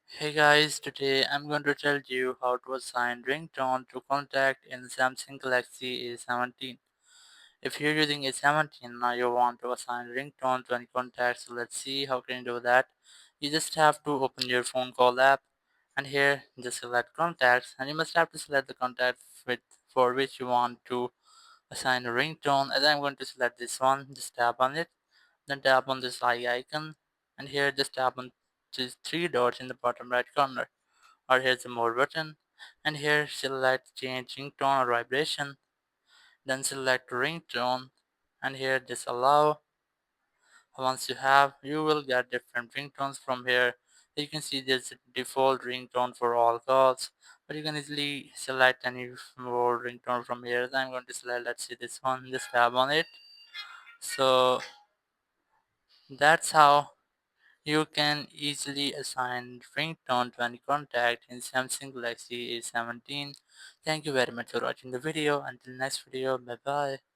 Hey guys, today I'm going to tell you how to assign ringtone to contact in Samsung Galaxy A17. If you're using A17 now you want to assign ringtone to any contact, so let's see how can you do that. You just have to open your phone call app and here just select contacts and you must have to select the contact for which you want to assign a ringtone. As I'm going to select this one, just tap on it, then tap on this eye icon and here just tap on these three dots in the bottom right corner, or here's the more button and here select change ringtone or vibration, then select ringtone and here just allow. Once you have, you will get different ringtones from here. You can see there's a default ringtone for all calls, but you can easily select any more ringtone from here. I'm going to select, let's see, this one, just tap on it. So that's how you can easily assign ringtone to any contact in Samsung Galaxy A17. Thank you very much for watching the video. Until next video, bye bye.